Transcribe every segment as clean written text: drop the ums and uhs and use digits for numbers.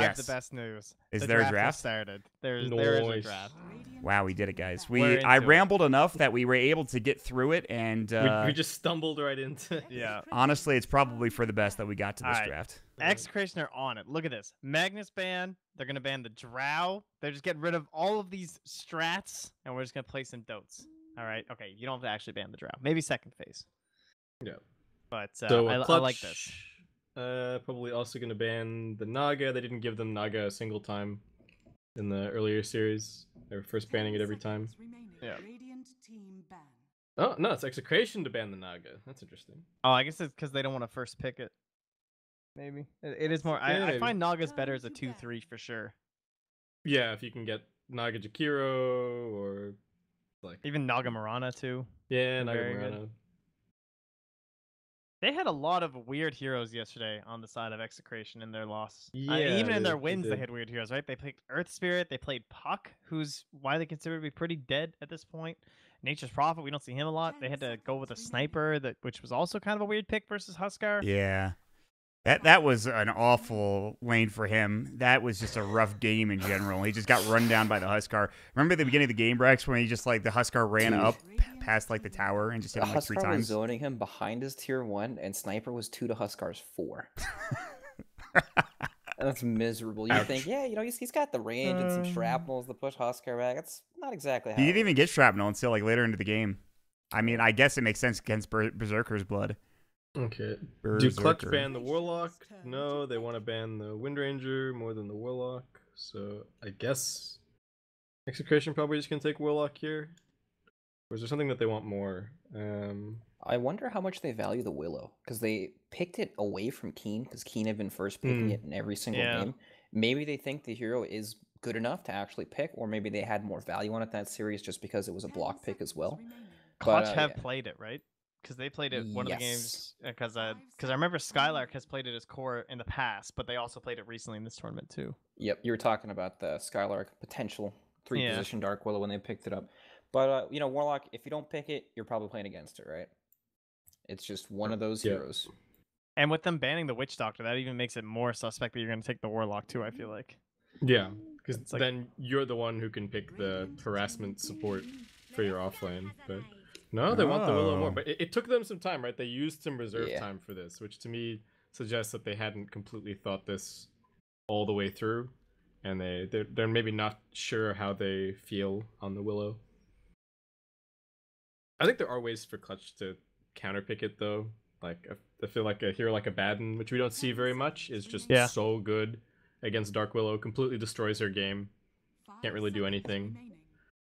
Yes. the best news. Is The there a has draft? started. There is a Nice. draft. Wow, we did it, guys. We're I into it. rambled enough that we were able to get through it, and We just stumbled right into it. Yeah. honestly, it's probably for the best that we got to this Alright. draft. Execration are on it. Look at this. Magnus ban. They're gonna ban the Drow. They're just getting rid of all of these strats, and we're just gonna play some dotes. All right. Okay. You don't have to actually ban the Drow. Maybe second phase. Yeah. But So I like this. Probably also going to ban the Naga. They didn't give them Naga a single time in the earlier series. They were first banning it every time. Yeah. Oh, no, it's Execration to ban the Naga. That's interesting. Oh, I guess it's because they don't want to first pick it. Maybe it is more. Yeah, I maybe. find Naga's better as a 2/3 for sure. Yeah, if you can get Naga Jakiro or like Even Naga Marana too. yeah, Naga very good. Marana. They had a lot of weird heroes yesterday on the side of Execration in their loss. Yeah, Even in their they wins, they did. had weird heroes, right? They picked Earth Spirit. They played Puck, who's widely considered to be pretty dead at this point. Nature's Prophet, we don't see him a lot. They had to go with a sniper, which was also kind of a weird pick versus Huskar. Yeah. That was an awful lane for him. That was just a rough game in general. He just got run down by the Huskar. Remember at the beginning of the game, Brex, when he just like the Huskar ran up past like the tower and just hit him like 3 Huskar was times? zoning him behind his tier 1, and Sniper was 2 to Huskar's 4. That's miserable. You think, yeah, you know, he's got the range and some shrapnels to push Huskar back. That's not exactly how He it didn't even works. get shrapnel until like later into the game. I mean, I guess it makes sense against Berserker's blood. Okay. Do Berserker. Clutch ban the Warlock? No, they want to ban the Wind Ranger more than the Warlock. So I guess Execration probably just gonna take Warlock here. Or is there something that they want more? I wonder how much they value the Willow, because they picked it away from Keen, because Keen had been first picking it in every single game. Maybe they think the hero is good enough to actually pick, or maybe they had more value on it that series just because it was a block pick as well. Clutch But, have yeah. played it, right? Because they played it one of the Yes. games. Because I remember Skylark has played it as core in the past, but they also played it recently in this tournament too. Yep, you were talking about the Skylark potential 3-position Dark Willow when they picked it up. But, you know, Warlock, if you don't pick it, you're probably playing against it, right? It's just one of those heroes. And with them banning the Witch Doctor, that even makes it more suspect that you're going to take the Warlock too, I feel like. Yeah, because like- then you're the one who can pick the harassment support for your offlane. But no, they want the Willow more. But it took them some time, right? They used some reserve time for this, which to me suggests that they hadn't completely thought this all the way through. And they're maybe not sure how they feel on the Willow. I think there are ways for Clutch to counterpick it though. Like I feel like a hero like Abaddon, which we don't see very much, is just so good against Dark Willow. Completely destroys her game. Can't really do anything.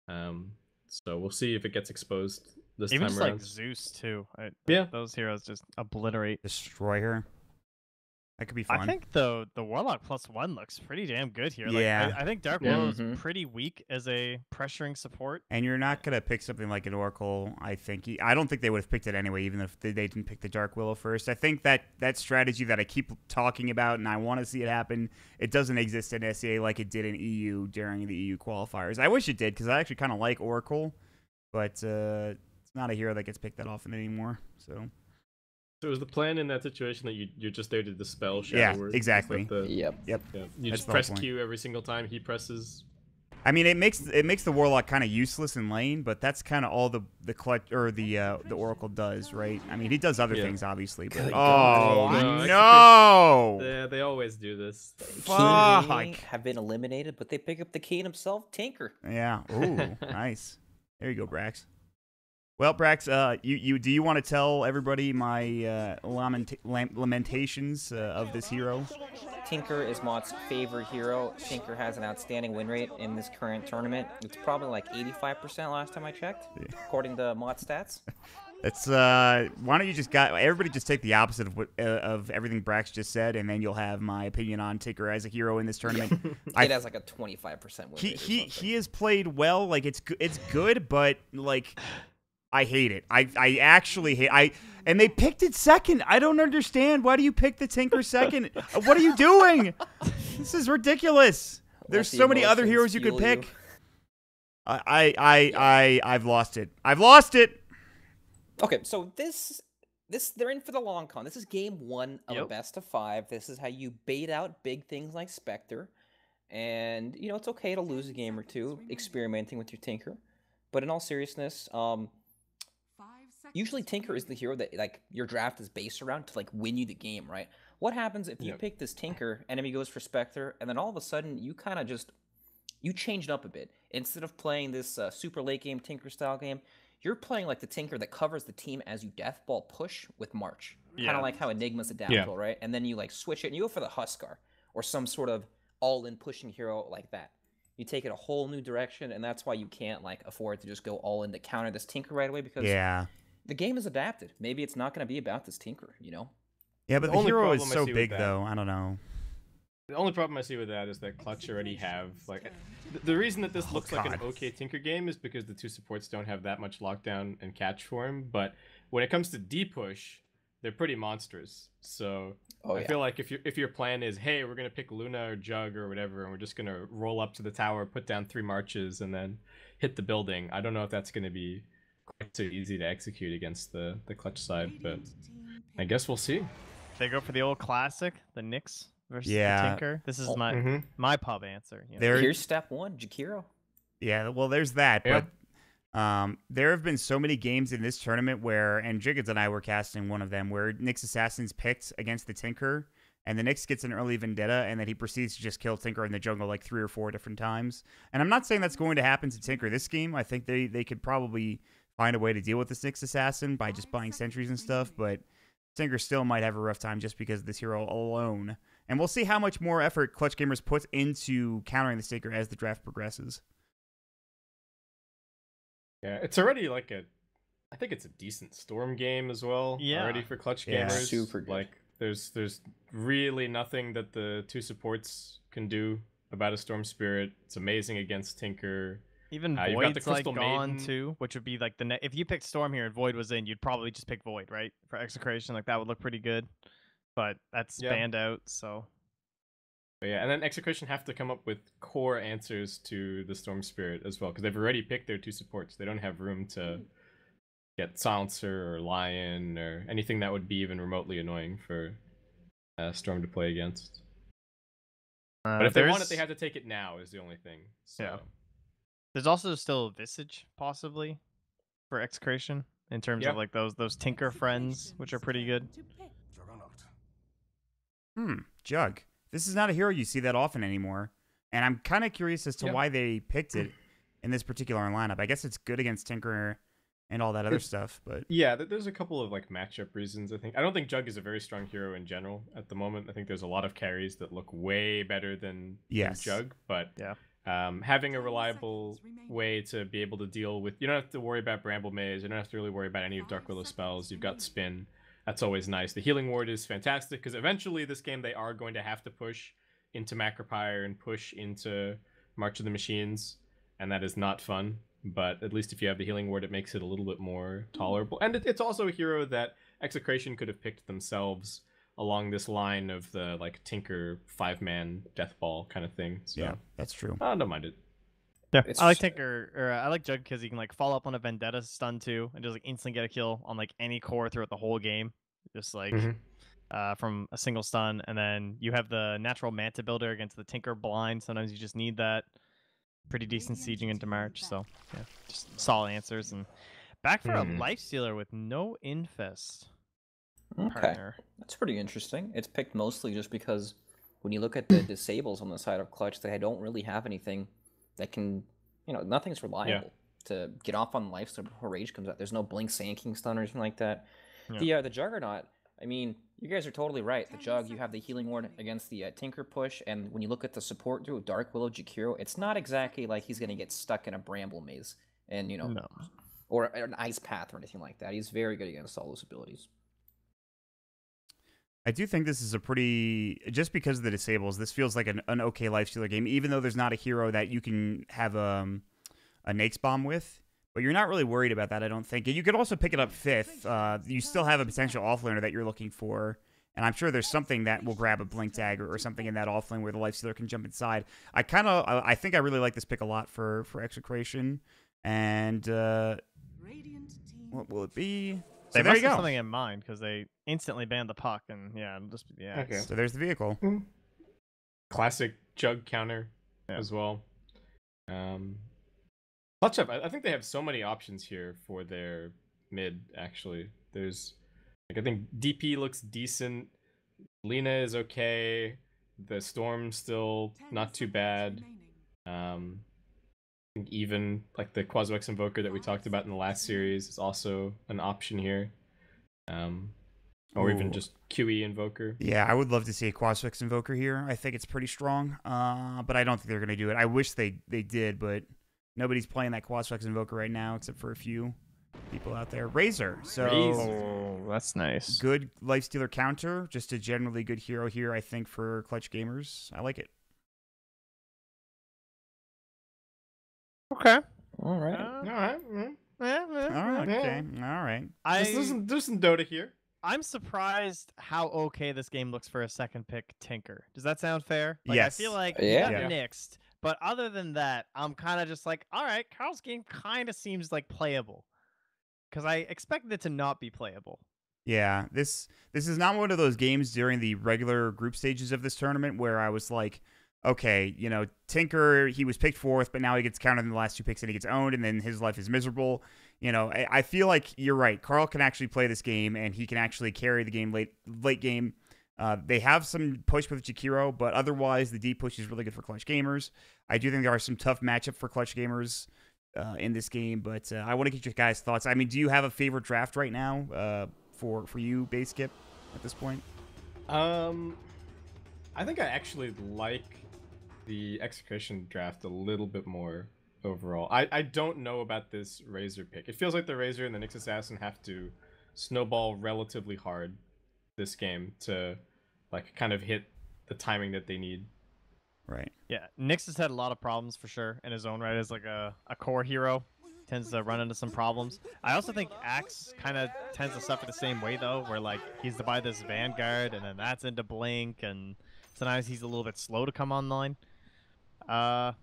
So we'll see if it gets exposed this Even time just around. like Zeus too. Yeah. Those heroes just obliterate. Destroy her. That could be fun. I think the Warlock +1 looks pretty damn good here. Yeah. Like, I think Dark Willow is pretty weak as a pressuring support. And you're not gonna pick something like an Oracle. I don't think they would have picked it anyway, even if they didn't pick the Dark Willow first. I think that strategy that I keep talking about, and I want to see it happen, it doesn't exist in SEA like it did in EU during the EU qualifiers. I wish it did because I actually kind of like Oracle, but it's not a hero that gets picked that often anymore. So was the plan in that situation that you're just there to dispel Shadow yeah, Word? exactly. Yep. Yeah. You That's just the whole press point. Q every single time he presses. I mean, it makes the Warlock kind of useless in lane, but that's kind of all the Clutch or the Oracle does, right? I mean, he does other things obviously, but no! Yeah, they always do this. Fuck! Have been eliminated, but they pick up the Keen himself, Tinker. Yeah. Ooh, nice. There you go, Brax. Well, Brax, do you want to tell everybody my lamentations of this hero? Tinker is Mott's favorite hero. Tinker has an outstanding win rate in this current tournament. It's probably like 85% last time I checked, according to Mott stats. It's why don't you everybody just take the opposite of of everything Brax just said, and then you'll have my opinion on Tinker as a hero in this tournament. It has like a 25% win rate. He has played well. Like it's good, but like. I hate it. I actually hate and they picked it second. I don't understand. Why do you pick the Tinker second? What are you doing? This is ridiculous. There's so many other heroes you could pick. I've lost it. I've lost it. Okay, so this they're in for the long con. This is game 1 of a best of 5. This is how you bait out big things like Spectre. And, you know, it's okay to lose a game or two experimenting with your Tinker. But in all seriousness, usually Tinker is the hero that, like, your draft is based around to, like, win you the game, right? What happens if you pick this Tinker, enemy goes for Spectre, and then all of a sudden you kind of just, you changed up a bit. Instead of playing this super late game Tinker style game, you're playing like the Tinker that covers the team as you Deathball push with March. Kind of like how Enigma's adaptable, right? And then you like switch it and you go for the Huskar or some sort of all-in pushing hero like that. You take it a whole new direction, and that's why you can't like afford to just go all in to counter this Tinker right away, because the game is adapted. Maybe it's not going to be about this Tinker, you know? Yeah, but the hero is so big, though. I don't know. The only problem I see with that is that Clutch already have, like, the reason that this looks like an okay Tinker game is because the two supports don't have that much lockdown and catch for him, but when it comes to D-push, they're pretty monstrous. So I feel like if your plan is, hey, we're going to pick Luna or Jug or whatever, and we're just going to roll up to the tower, put down 3 marches, and then hit the building, I don't know if that's going to be quite so easy to execute against the Clutch side, but I guess we'll see. They go for the old classic, the Nyx versus the Tinker. This is my pub answer. You know? Here's step 1, Jakiro. Yeah, well, there's that, but there have been so many games in this tournament where, and Jiggins and I were casting one of them, where Nyx Assassin's picked against the Tinker, and the Nyx gets an early Vendetta, and then he proceeds to just kill Tinker in the jungle like 3 or 4 different times. And I'm not saying that's going to happen to Tinker this game. I think they could probably find a way to deal with this Nyx Assassin by just buying sentries and stuff, but Tinker still might have a rough time just because of this hero alone. And we'll see how much more effort Clutch Gamers puts into countering the Tinker as the draft progresses. Yeah, it's already like I think it's a decent Storm game as well. Yeah. Already for Clutch Gamers. Super good. Like, there's really nothing that the two supports can do about a Storm Spirit. It's amazing against Tinker. Even Void's like gone too, which would be like if you picked Storm here and Void was in, you'd probably just pick Void, right? For Execration, like that would look pretty good. But that's banned out, so. But yeah, and then Execration have to come up with core answers to the Storm Spirit as well, because they've already picked their two supports. They don't have room to get Silencer or Lion or anything that would be even remotely annoying for Storm to play against. But if they want it, they have to take it now is the only thing. So. Yeah. There's also still Visage, possibly, for Execration, in terms of like those Tinker friends, which are pretty good. Jug. This is not a hero you see that often anymore. And I'm kind of curious as to why they picked it in this particular lineup. I guess it's good against Tinker and all that other stuff, but... Yeah, there's a couple of like matchup reasons, I think. I don't think Jug is a very strong hero in general at the moment. I think there's a lot of carries that look way better than Jug, but... having a reliable way to be able to deal with... You don't have to worry about Bramble Maze. You don't have to really worry about any of Dark Willow spells. You've got Spin. That's always nice. The Healing Ward is fantastic, because eventually this game they are going to have to push into Macropyre and push into March of the Machines, and that is not fun. But at least if you have the Healing Ward, it makes it a little bit more tolerable. And it's also a hero that Execration could have picked themselves along this line of the like Tinker 5-man Deathball kind of thing. So, yeah, that's true. I don't mind it. Yeah, I like Tinker, or I like Jug because he can like follow up on a Vendetta stun too, and just like instantly get a kill on like any core throughout the whole game, just like from a single stun. And then you have the natural Manta Builder against the Tinker blind. Sometimes you just need that. Pretty decent sieging into March, so yeah, just solid answers. And back for a Lifestealer with no Infest. Partner. That's pretty interesting. It's picked mostly just because when you look at the disables on the side of Clutch, they don't really have anything that can, nothing's reliable to get off on Lifestealer before Rage comes out. There's no Blink Sand Stun or anything like that. The Juggernaut, I mean, you guys are totally right. The Jug, you have the Healing Ward against the Tinker push, and when you look at the support through Dark Willow Jakiro, it's not exactly like he's going to get stuck in a Bramble Maze and, or an Ice Path or anything like that. He's very good against all those abilities. I do think this is a pretty, just because of the disables, this feels like an okay Lifestealer game, even though there's not a hero that you can have a Nake's Bomb with. But you're not really worried about that, I don't think. And you could also pick it up 5th. You still have a potential offlaner that you're looking for. And I'm sure there's something that will grab a Blink Dagger or something in that offlane where the Lifestealer can jump inside. I think I really like this pick a lot for Execration. And what will it be? They there must you have go. something in mind because they instantly banned the puck, and it'll just Okay. So there's the vehicle. Classic jug counter as well. Clutch up. I think they have so many options here for their mid. Actually, there's I think DP looks decent. Lena is okay. The Storm's still not too bad. I think even like the Quaswex Invoker that we talked about in the last series is also an option here. Or even just QE Invoker. Yeah, I would love to see a Quaswex Invoker here. I think it's pretty strong, but I don't think they're going to do it. I wish they did, but nobody's playing that Quaswex Invoker right now except for a few people out there. Razor. So Oh, that's nice. good Lifestealer counter. Just a generally good hero here, I think, for Clutch gamers. I like it. Okay. All right. All right. All right. Okay. All right. There's some Dota here. I'm surprised how okay this game looks for a second pick Tinker. Does that sound fair? Like, Yes. I feel like Yeah. you got nixed, but other than that, I'm kind of just like, all right, Carl's game kind of seems like playable. Because I expected it to not be playable. Yeah, this is not one of those games during the regular group stages of this tournament where I was like, okay, you know, Tinker, he was picked 4th, but now he gets counted in the last 2 picks and he gets owned, and then his life is miserable. You know, I feel like you're right. Carl can actually play this game, and he can actually carry the game late game. They have some push with Jakiro, but otherwise the deep push is really good for Clutch gamers. I do think there are some tough matchup for Clutch gamers in this game, but I want to get your guys' thoughts. I mean, do you have a favorite draft right now for you, Base Skip, at this point? I think I actually like the Execration draft a little bit more overall. I don't know about this Razor pick. It feels like the Razor and the Nyx Assassin have to snowball relatively hard this game to like kind of hit the timing that they need. Right. Yeah, Nyx has had a lot of problems for sure in his own right as like a core hero. Tends to run into some problems. I also think Axe kind of tends to suffer the same way though, where like he's to buy this Vanguard and then that's into Blink, and sometimes he's a little bit slow to come online. I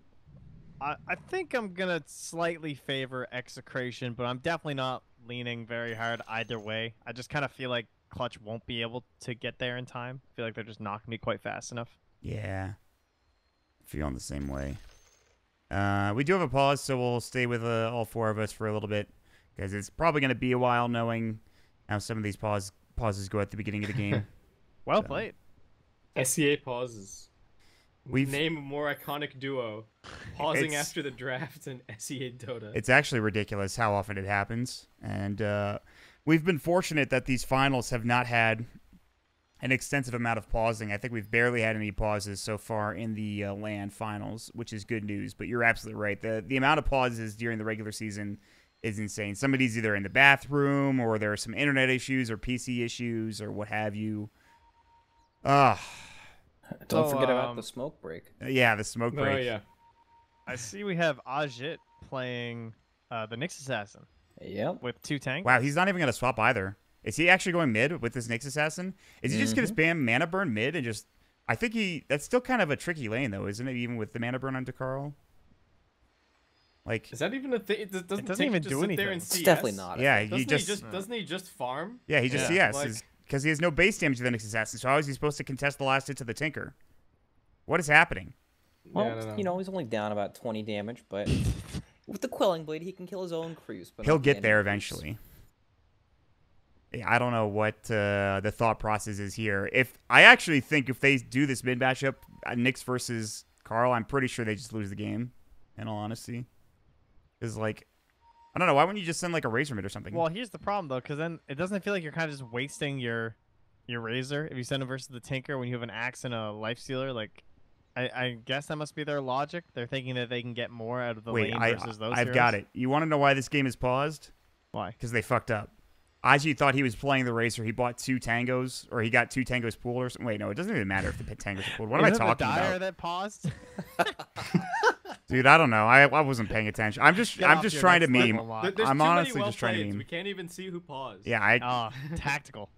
think I'm gonna slightly favor Execration, but I'm definitely not leaning very hard either way. I just kind of feel like Clutch won't be able to get there in time. I feel like they're just not gonna be quite fast enough. Yeah. Feeling the same way. We do have a pause, so we'll stay with all 4 of us for a little bit, because it's probably going to be a while knowing how some of these pauses go at the beginning of the game. Well played. SCA pauses. Name a more iconic duo. Pausing after the draft and SCA Dota. It's actually ridiculous how often it happens. And we've been fortunate that these finals have not had an extensive amount of pausing. I think we've barely had any pauses so far in the LAN finals, which is good news. But you're absolutely right. The amount of pauses during the regular season is insane. Somebody's either in the bathroom, or there are some internet issues or PC issues or what have you. Don't forget about the smoke break. Yeah, the smoke break. Oh, yeah. I see we have Ajit playing the Nyx Assassin. Yep. With 2 tanks. Wow, he's not even going to swap either. Is he actually going mid with this Nyx Assassin? Is he just going to spam Mana Burn mid and just... I think that's still kind of a tricky lane, though, isn't it? Even with the Mana Burn onto Carl? Like... Is that even a thing? It doesn't even do anything. It's definitely not. Yeah, doesn't he just farm? Yeah, he just Yeah, CS. Because he has no base damage to the Nyx Assassin, so how is he supposed to contest the last hit to the Tinker? What is happening? Well, Yeah, you know, he's only down about 20 damage, but with the Quelling Blade, he can kill his own crews. But He'll not the get enemy there crews. eventually. I don't know what the thought process is here. I actually think if they do this mid matchup, Nyx versus Carl, I'm pretty sure they just lose the game, in all honesty. Because, like, I don't know, why wouldn't you just send, like, a Razor mid or something? Well, here's the problem, though, because then it doesn't feel like you're kind of just wasting your Razor if you send him versus the Tinker when you have an Axe and a Lifestealer. Like, I guess that must be their logic. They're thinking that they can get more out of the lane versus those I've heroes. got it. You want to know why this game is paused? Why? Because they fucked up. Aji thought he was playing the Razor. He bought 2 tangos, or he got 2 tangos pooled or something. Wait, no, it doesn't even matter if the tangos are pooled. What am I talking the Dire about? that paused? Dude, I don't know. I wasn't paying attention. I'm just trying to meme. There's I'm too honestly many just trying to well-playeds. meme. We can't even see who paused. Yeah, tactical.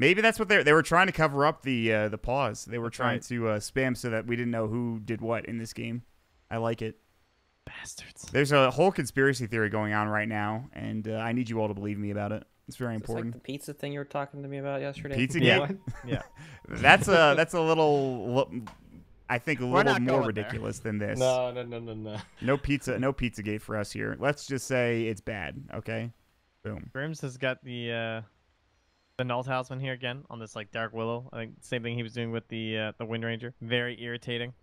maybe that's what they were trying to cover up the pause. They were That's trying right. to spam so that we didn't know who did what in this game. I like it. Bastards. There's a whole conspiracy theory going on right now, and I need you all to believe me about it. It's very important. Like the pizza thing you were talking to me about yesterday. Pizzagate? Yeah. That's a little, I think, a little more going ridiculous than this. No. No Pizzagate for us here. Let's just say it's bad. Okay. Boom. Grims has got the Null Talisman here again on this like Dark Willow. I think same thing he was doing with the Wind Ranger. Very irritating.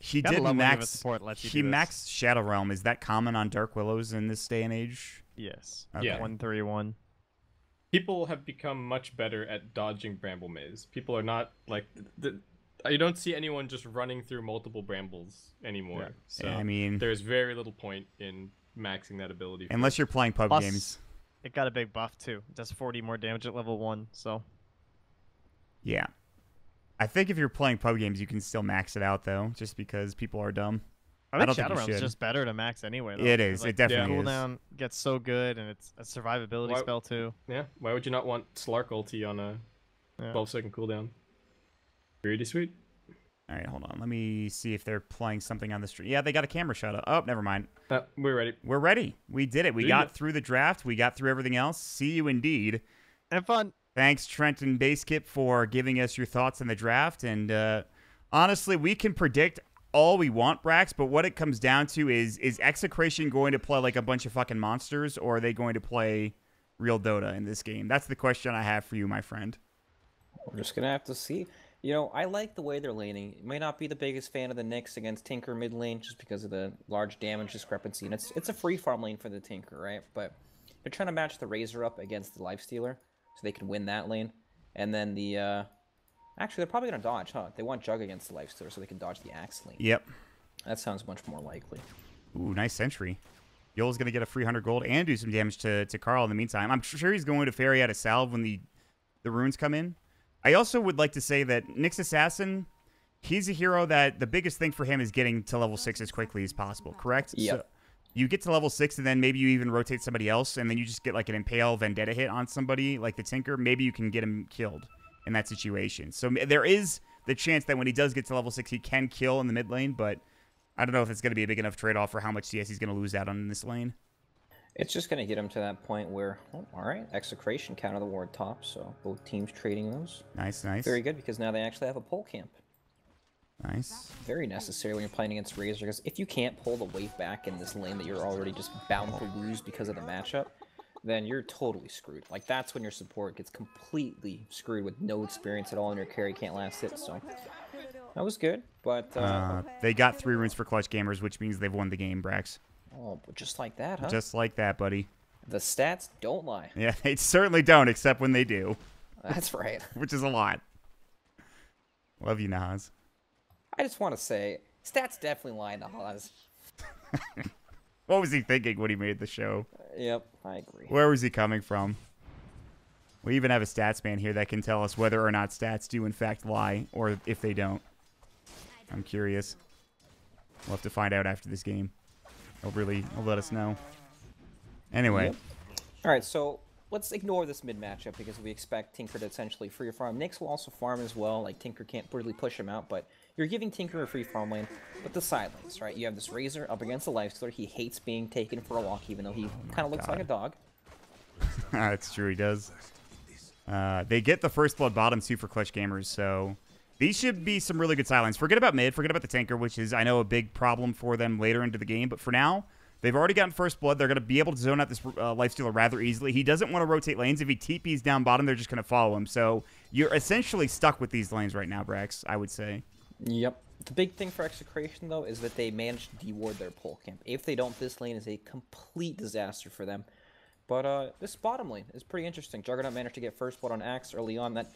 He Gotta did love when you have a max. support lets you He do this. maxed Shadow Realm. Is that common on Dark Willows in this day and age? Yes. Okay. Yeah. 131. People have become much better at dodging Bramble Maze. People are not like you don't see anyone just running through multiple brambles anymore. Yeah. So Yeah, I mean, there's very little point in maxing that ability. unless you're playing pub Plus, games. It got a big buff too. It does 40 more damage at level 1. So. Yeah. I think if you're playing pub games, you can still max it out though, just because people are dumb. I think don't think Shadow you Realm's should. just better to max anyway. Though, It is. Like, It definitely the is. cooldown gets so good, and it's a survivability spell too. Yeah. Why would you not want Slark ulti on a 12-second cooldown? Pretty sweet. All right, hold on. Let me see if they're playing something on the stream. Yeah, they got a camera shot up. Oh, never mind. We're ready. We're ready. We did it. We got through the draft. We got through everything else. See you indeed. Have fun. Thanks, Trent and Basekip, for giving us your thoughts on the draft. And honestly, we can predict all we want, Brax, but what it comes down to is Execration going to play like a bunch of fucking monsters, or are they going to play real Dota in this game? That's the question I have for you, my friend. We're just going to have to see. You know, I like the way they're laning. May not be the biggest fan of the Nyx against Tinker mid lane just because of the large damage discrepancy. And it's a free farm lane for the Tinker, right? But they're trying to match the Razor up against the Lifestealer so they can win that lane. And then the... Actually, they're probably going to dodge, huh? They want Jug against the Lifestealer so they can dodge the Axe lane. Yep. That sounds much more likely. Ooh, nice sentry. Yoel's going to get a free 100 gold and do some damage to Carl in the meantime. I'm sure he's going to ferry out a salve when the runes come in. I also would like to say that Nyx Assassin, he's a hero that the biggest thing for him is getting to level 6 as quickly as possible, correct? Yep. So you get to level 6 and then maybe you even rotate somebody else and then you just get like an Impale Vendetta hit on somebody like the Tinker. Maybe you can get him killed in that situation. So there is the chance that when he does get to level 6, he can kill in the mid lane, but I don't know if it's going to be a big enough trade-off for how much CS he's going to lose out on in this lane. It's just going to get him to that point where, oh, all right, Execration counter the ward top, so both teams trading those. Nice, nice. Very good, because now they actually have a pole camp. Nice. Very necessary when you're playing against Razor, because if you can't pull the wave back in this lane that you're already just bound to lose because of the matchup, then you're totally screwed. Like, that's when your support gets completely screwed with no experience at all, and your carry can't last it, so... That was good, but... They got 3 runes for Clutch Gamers, which means they've won the game, Brax. Oh, but just like that, huh? Just like that, buddy. The stats don't lie. Yeah, they certainly don't, except when they do. That's right. Which is a lot. Love you, Naz. I just want to say, stats definitely lie in the Haas. What was he thinking when he made the show? Yep, I agree. Where was he coming from? We even have a stats man here that can tell us whether or not stats do in fact lie, or if they don't. I'm curious. We'll have to find out after this game. He'll let us know. Anyway. Yep. All right, so let's ignore this mid matchup because we expect Tinker to essentially free farm. Nyx will also farm as well. Like, Tinker can't really push him out, but you're giving Tinker a free farm lane. But the side lanes, right? You have this Razor up against the Lifestealer. He hates being taken for a walk, even though he kind of looks like a dog. That's true, he does. They get the first blood bottom too for Clutch Gamers, so these should be some really good side lanes. Forget about mid, forget about the Tinker, which is, I know, a big problem for them later into the game. But for now, they've already gotten first blood. They're going to be able to zone out this Lifestealer rather easily. He doesn't want to rotate lanes. If he TPs down bottom, they're just going to follow him. So you're essentially stuck with these lanes right now, Brax, I would say. Yep. The big thing for Execration, though, is that they managed to deward their pole camp. If they don't, this lane is a complete disaster for them. But this bottom lane is pretty interesting. Juggernaut managed to get first blood on Axe early on. That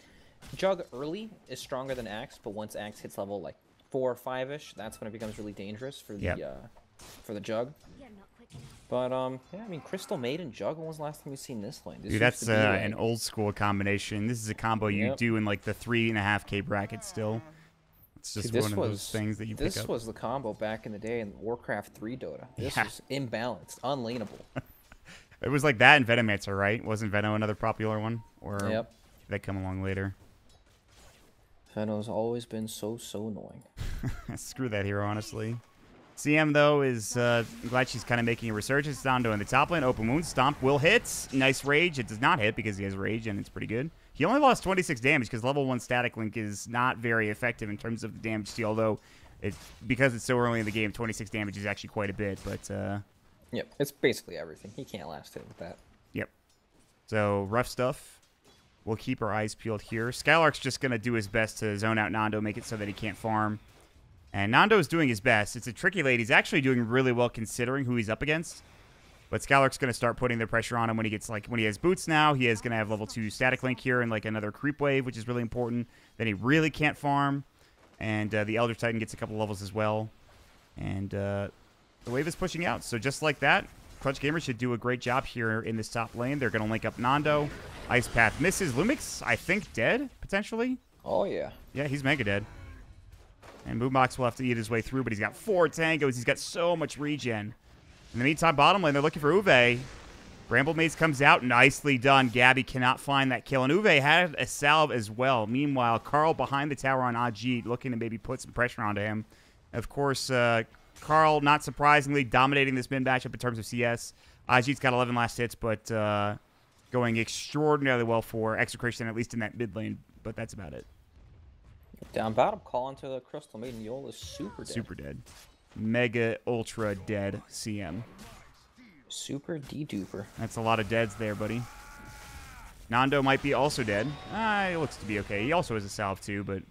Jug early is stronger than Axe, but once Axe hits level like 4 or 5-ish, that's when it becomes really dangerous for the Jug. But yeah, I mean, Crystal Maiden Jug. When was the last time we've seen this lane? This Dude, that's an old school combination. This is a combo you do in like the 3.5K bracket still. It's just one of those things that you pick up. This was the combo back in the day in Warcraft 3 Dota. This was imbalanced, unlaneable. It was like that and Venomancer, right? Wasn't Veno another popular one? Or yep. Did that come along later? Veno's always been so annoying. Screw that hero, honestly. CM, though, is I'm glad she's kind of making a resurgence. Nando in the top lane. Open wound. Stomp will hit. Nice rage. It does not hit because he has rage, and it's pretty good. He only lost 26 damage because level 1 static link is not very effective in terms of the damage deal, although because it's so early in the game, 26 damage is actually quite a bit. But yep, it's basically everything. He can't last it with that. Yep. So rough stuff. We'll keep our eyes peeled here. Skylark's just going to do his best to zone out Nando, make it so that he can't farm. And Nando's doing his best. It's a tricky lane. He's actually doing really well considering who he's up against. But Skylark's going to start putting the pressure on him when he gets when he has boots now. He is going to have level 2 static link here and like another creep wave, which is really important. Then he really can't farm. And the Elder Titan gets a couple levels as well. And the wave is pushing out. So just like that, Clutch Gamers should do a great job here in this top lane. They're going to link up Nando. Ice Path misses. Lumix, I think, dead, potentially. Oh, yeah. Yeah, he's mega dead. And Boombox will have to eat his way through, but he's got 4 tangos. He's got so much regen. In the meantime, bottom lane, they're looking for Uwe. Bramble Maze comes out. Nicely done. Gabby cannot find that kill. And Uwe had a salve as well. Meanwhile, Carl behind the tower on Ajit, looking to maybe put some pressure onto him. Of course, Carl, not surprisingly, dominating this mid matchup in terms of CS. Ajit's got 11 last hits, but going extraordinarily well for Execration, at least in that mid lane. But that's about it. Down bottom, call into the Crystal Maiden. Yol is super dead. Super dead. Mega ultra dead CM. Super D-duper. That's a lot of deads there, buddy. Nando might be also dead. He looks to be okay. He also has a salve too, but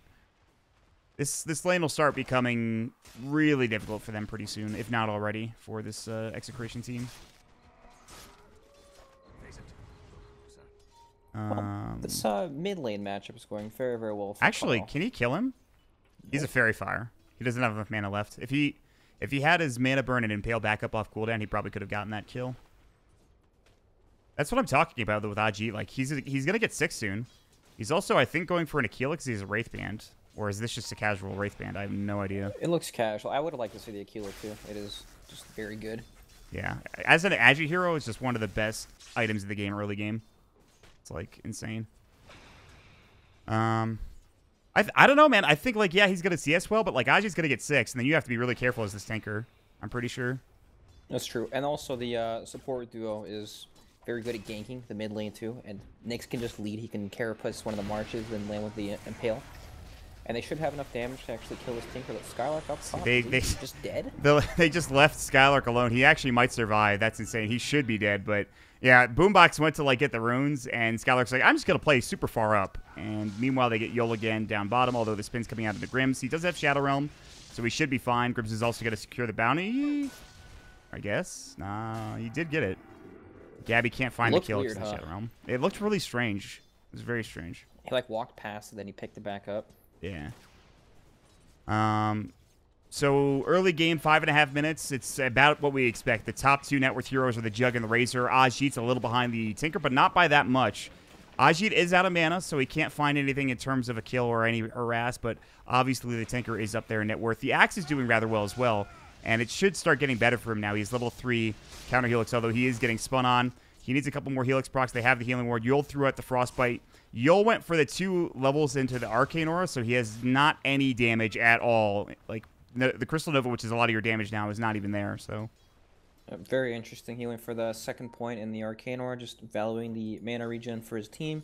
this lane will start becoming really difficult for them pretty soon, if not already, for this Execration team. This mid lane matchup is going very, very well for Actually, Carl. can he kill him? He's a Fairy Fire. He doesn't have enough mana left. If he had his mana burn and impale back up off cooldown, he probably could have gotten that kill. That's what I'm talking about though with Ajit. Like he's gonna get 6 soon. He's also, I think, going for an Aquila because he's a Wraith Band. Or is this just a casual Wraith Band? I have no idea. It looks casual. I would have liked to see the Aquila too. It is just very good. Yeah. As an Agi hero, it's just one of the best items in the game, early game. It's like insane. I don't know, man. I think like yeah, he's gonna CS well, but like Aji's gonna get 6, and then you have to be really careful as this tanker. I'm pretty sure. That's true, and also the support duo is very good at ganking the mid lane too, and Nyx can just lead. He can carapace one of the marches and land with the impale, and they should have enough damage to actually kill this tinker. But Skylark up top, They just dead. They just left Skylark alone. He actually might survive. That's insane. He should be dead, but. Yeah, Boombox went to like get the runes, and Skylark's like, I'm just gonna play super far up. And meanwhile, they get Yol again down bottom. Although the spin's coming out of the Grims, he does have Shadow Realm, so he should be fine. Grims is also gonna secure the bounty, I guess. Nah, he did get it. Gabby can't find the kill because of the Shadow Realm. It looked really strange. It was very strange. He like walked past and then he picked it back up. Yeah. So early game, 5.5 minutes. It's about what we expect. The top 2 net worth heroes are the Jug and the Razor. Ajit's a little behind the Tinker, but not by that much. Ajit is out of mana, so he can't find anything in terms of a kill or any harass, but obviously the Tinker is up there in net worth. The Axe is doing rather well as well, and it should start getting better for him now. He's level 3 counter Helix, although he is getting spun on. He needs a couple more Helix procs. They have the Healing Ward. Yol threw out the Frostbite. Yol went for the 2 levels into the Arcane Aura, so he has not any damage at all. Like, the Crystal Nova, which is a lot of your damage now, is not even there, so... Very interesting. He went for the 2nd point in the Arcane Aura, just valuing the mana regen for his team.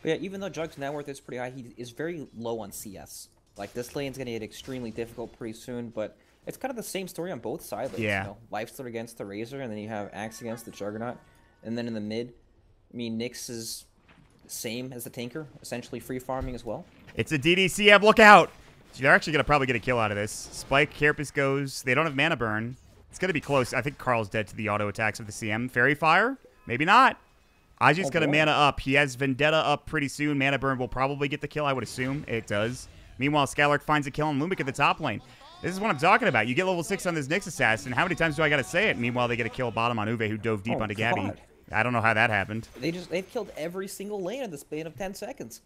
But yeah, even though Jug's net worth is pretty high, he is very low on CS. Like, this lane's going to get extremely difficult pretty soon, but it's kind of the same story on both side lanes. Yeah. You know, Lifesteal against the Razor, and then you have Axe against the Juggernaut. And then in the mid, I mean, Nyx is the same as the Tinker, essentially free farming as well. It's a DDCM, look out! They're actually going to probably get a kill out of this. Spike, Carapace goes. They don't have mana burn. It's going to be close. I think Carl's dead to the auto attacks of the CM. Fairy Fire? Maybe not. Ajit's going to mana up. He has Vendetta up pretty soon. Mana burn will probably get the kill, I would assume. It does. Meanwhile, Skylark finds a kill on Lumic at the top lane. This is what I'm talking about. You get level 6 on this Nyx assassin. How many times do I got to say it? Meanwhile, they get a kill bottom on Uwe, who dove deep onto Gabby. I don't know how that happened. They've killed every single lane in the span of 10 seconds.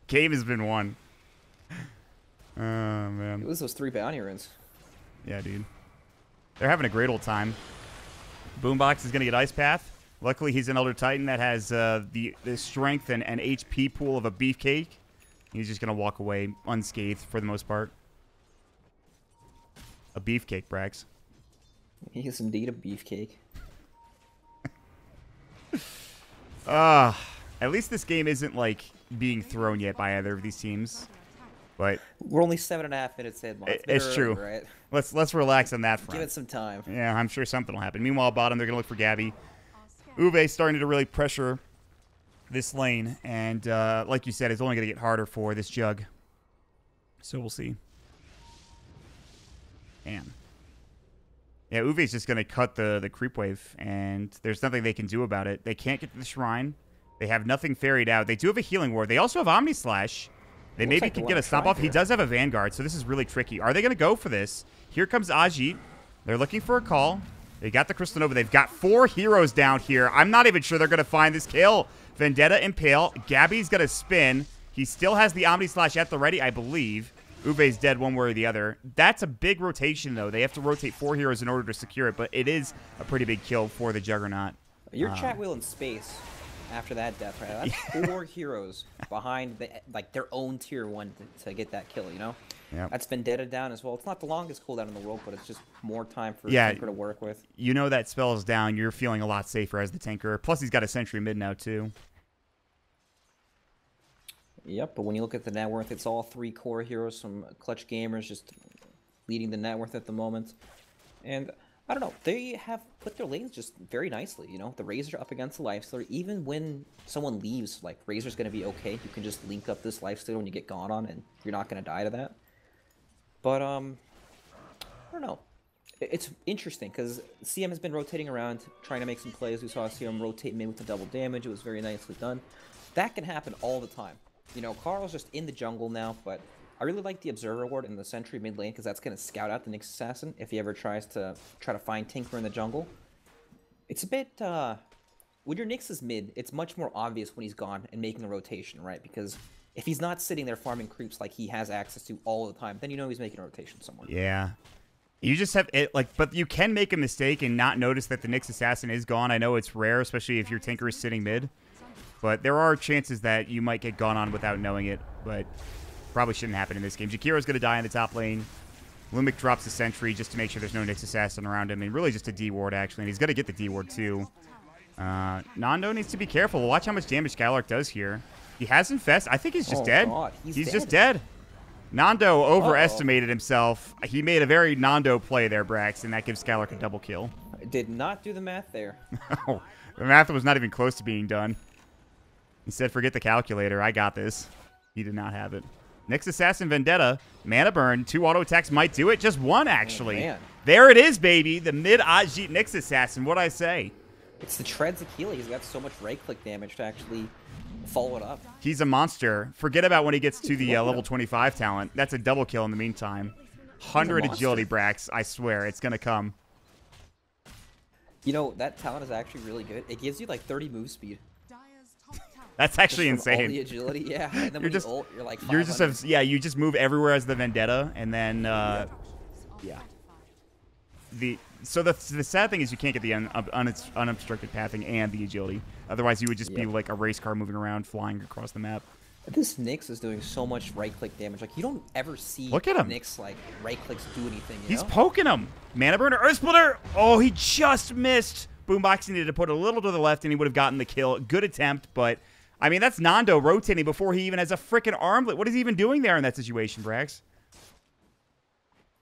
Cave has been won. Oh, man. It was those 3 bounty runes. Yeah, dude. They're having a great old time. Boombox is going to get Ice Path. Luckily, he's an Elder Titan that has the strength and HP pool of a beefcake. He's just going to walk away unscathed for the most part. A beefcake, Brax. He is indeed a beefcake. At least this game isn't, like, being thrown yet by either of these teams. But we're only 7.5 minutes in. It's true. Right? Let's relax on that front. Give it some time. Yeah, I'm sure something will happen. Meanwhile, bottom, they're going to look for Gabby. Uwe starting to really pressure this lane. And like you said, it's only going to get harder for this Jug. So we'll see. Man. Yeah, Uwe's just going to cut the creep wave. And there's nothing they can do about it. They can't get to the shrine. They have nothing ferried out. They do have a healing ward. They also have Omni Slash. They maybe can get a stop off. He does have a Vanguard, so this is really tricky. Are they going to go for this? Here comes Ajit. They're looking for a call. They got the Crystal Nova. They've got 4 heroes down here. I'm not even sure they're going to find this kill. Vendetta Impale. Gabby's going to spin. He still has the Omni Slash at the ready, I believe. Uwe's dead one way or the other. That's a big rotation, though. They have to rotate 4 heroes in order to secure it, but it is a pretty big kill for the Juggernaut. Your chat wheel in space after that death, right? That's 4 heroes behind their own tier 1 to get that kill, you know? Yep. That's Vendetta down as well. It's not the longest cooldown in the world, but it's just more time for Tinker to work with. You know that spell is down. You're feeling a lot safer as the Tinker. Plus, he's got a Sentry mid now, too. Yep, but when you look at the net worth, it's all 3 core heroes from Clutch Gamers just leading the net worth at the moment. And I don't know, they have put their lanes just very nicely, you know? The Razor up against the Lifestealer. Even when someone leaves, like, Razor's going to be okay. You can just link up this Lifestealer when you get gone on, and you're not going to die to that. But, I don't know. It's interesting, because CM has been rotating around, trying to make some plays. We saw CM rotate mid with the double damage. It was very nicely done. That can happen all the time. You know, Carl's just in the jungle now, but I really like the Observer Ward in the Sentry mid lane because that's going to scout out the Nyx Assassin if he ever tries to find Tinker in the jungle. It's a bit, when your Nyx is mid, it's much more obvious when he's gone and making a rotation, right? Because if he's not sitting there farming creeps like he has access to all the time, then you know he's making a rotation somewhere. Yeah. You just have it, like, but you can make a mistake and not notice that the Nyx Assassin is gone. I know it's rare, especially if your Tinker is sitting mid. But there are chances that you might get gone on without knowing it, but probably shouldn't happen in this game. Jakiro's going to die in the top lane. Lumic drops the Sentry just to make sure there's no Nyx Assassin around him, and really just a D-Ward, actually. And he's going to get the D-Ward, too. Nando needs to be careful. Watch how much damage Skylark does here. He has Infest. I think he's just dead. God, he's just dead. Nando overestimated himself. He made a very Nando play there, Brax, and that gives Skylark a double kill. I did not do the math there. No, the math was not even close to being done. He said, forget the calculator. I got this. He did not have it. Nyx Assassin Vendetta. Mana burn. 2 auto attacks might do it. Just 1, actually. Oh, there it is, baby. The mid-Ajit Nyx Assassin. What'd I say? It's the Treads Achilles. He's got so much right-click damage to actually follow it up. He's a monster. Forget about when he gets to the level 25 talent. That's a double kill in the meantime. 100 agility, Brax. I swear. It's going to come. You know, that talent is actually really good. It gives you like 30 move speed. That's actually insane. All the agility, yeah. And then you're just, ult, you're like 500. You just move everywhere as the Vendetta, and then yeah. So the sad thing is you can't get the unobstructed pathing and the agility. Otherwise, you would just be like a race car moving around, flying across the map. This Nyx is doing so much right-click damage. Like, you don't ever see Look at him. Nyx, like, right-clicks do anything, He's poking him. Mana Burner, Earth Splitter. Oh, he just missed. Boombox needed to put a little to the left, and he would have gotten the kill. Good attempt, but, I mean, that's Nando rotating before he even has a freaking armlet. What is he even doing there in that situation, Brax?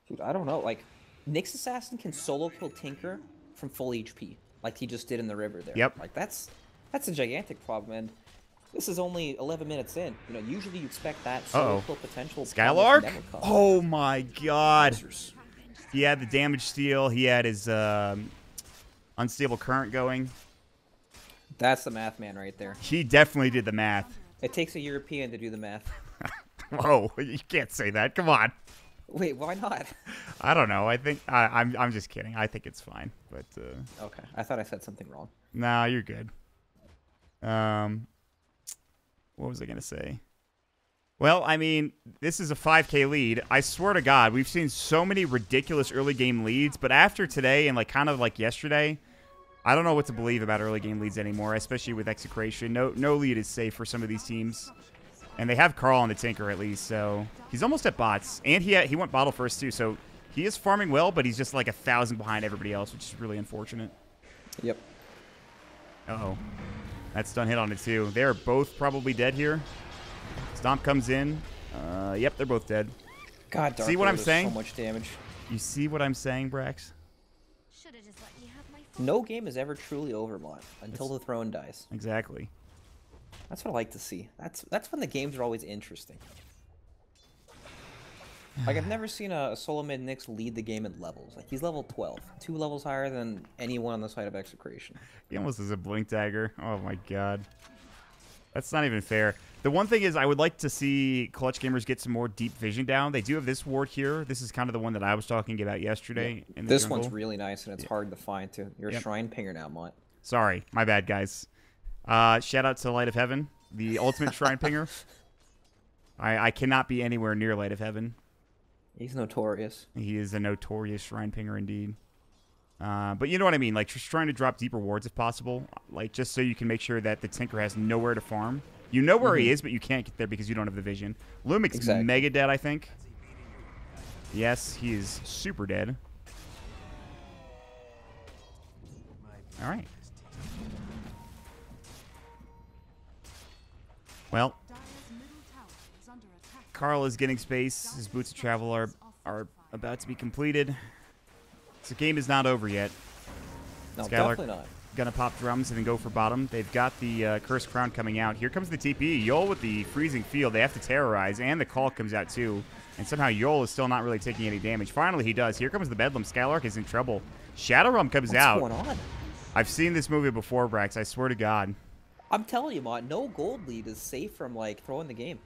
Dude, I don't know. Like, Nyx Assassin can solo kill Tinker from full HP, like he just did in the river there. Yep. Like, that's a gigantic problem, and this is only 11 minutes in. You know, usually you expect that solo kill potential. Skylark? Oh my god. He had the damage steal. He had his unstable current going. That's the math man right there. He definitely did the math. It takes a European to do the math. Whoa, you can't say that. Come on. Wait, why not? I don't know. I think I'm just kidding. I think it's fine. But okay, I thought I said something wrong. Nah, you're good. What was I gonna say? Well, I mean, this is a 5K lead. I swear to God, we've seen so many ridiculous early game leads, but after today and like kind of like yesterday, I don't know what to believe about early game leads anymore, especially with Execration. No lead is safe for some of these teams. And they have Carl on the Tinker at least, so he's almost at bots. And he went bottle first too, so He is farming well, but he's just like 1,000 behind everybody else, which is really unfortunate. Yep. Uh-oh. That stun hit on it, too. They're both probably dead here. Stomp comes in. Yep, they're both dead. God, Dark see what I'm does saying? So much damage. You see what I'm saying, Brax? No game is ever truly over, Mont, until the throne dies. Exactly. That's what I like to see. That's when the games are always interesting. Like, I've never seen a solo mid Nyx lead the game in levels. Like, he's level 12. 2 levels higher than anyone on the side of Execration. He almost has a blink dagger. Oh, my God. That's not even fair. The one thing is I would like to see Clutch Gamers get some more deep vision down. They do have this ward here. This is kind of the one that I was talking about yesterday. Yeah. In the this jungle. one's really nice, and it's hard to find, too. You're a shrine pinger now, Mont. Sorry. My bad, guys. Shout out to Light of Heaven, the ultimate shrine pinger. I cannot be anywhere near Light of Heaven. He's notorious. He is a notorious shrine pinger indeed. But you know what I mean? Like, just trying to drop deep rewards if possible. Like, just so you can make sure that the Tinker has nowhere to farm. You know where he is, but you can't get there because you don't have the vision. Lumik's mega dead, I think. Yes, he is super dead. All right. Well, Carl is getting space. His boots of travel are about to be completed. So the game is not over yet. No, Skylark definitely not. gonna pop drums and then go for bottom. They've got the Cursed Crown coming out. Here comes the TP. Yol with the freezing field. They have to terrorize, and the call comes out too. And somehow Yol is still not really taking any damage. Finally, he does. Here comes the Bedlam. Skylark is in trouble. Shadow Realm comes out. What's going on? I've seen this movie before, Brax. I swear to God. I'm telling you, Mont, no gold lead is safe from, like, throwing the game.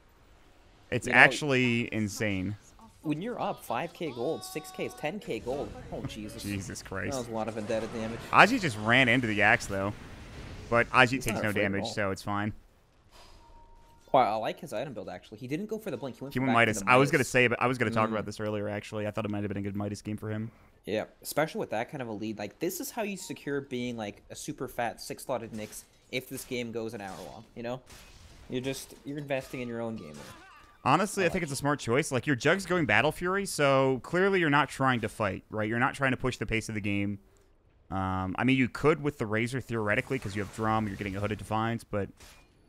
It's actually insane. When you're up 5k gold, 6k, 10k gold. Oh, Jesus. Jesus Christ. That was a lot of vendetta damage. Aji just ran into the axe, though. But Aji takes not no afraid at damage, all. so it's fine. Well, I like his item build, actually. He didn't go for the blink. He went He for went back to Midas. the I was going to Midas. say, but I was going to talk about this earlier, actually. I thought it might have been a good Midas game for him. Yeah, especially with that kind of a lead. Like, this is how you secure being, like, a super fat 6-slotted Nyx if this game goes an hour long, you know? You're investing in your own game there. Honestly, I think it's a smart choice. Like, your Jug's going Battle Fury, so clearly you're not trying to fight, right? You're not trying to push the pace of the game. I mean, you could with the Razor, theoretically, because you have Drum, you're getting a Hooded Defiance, but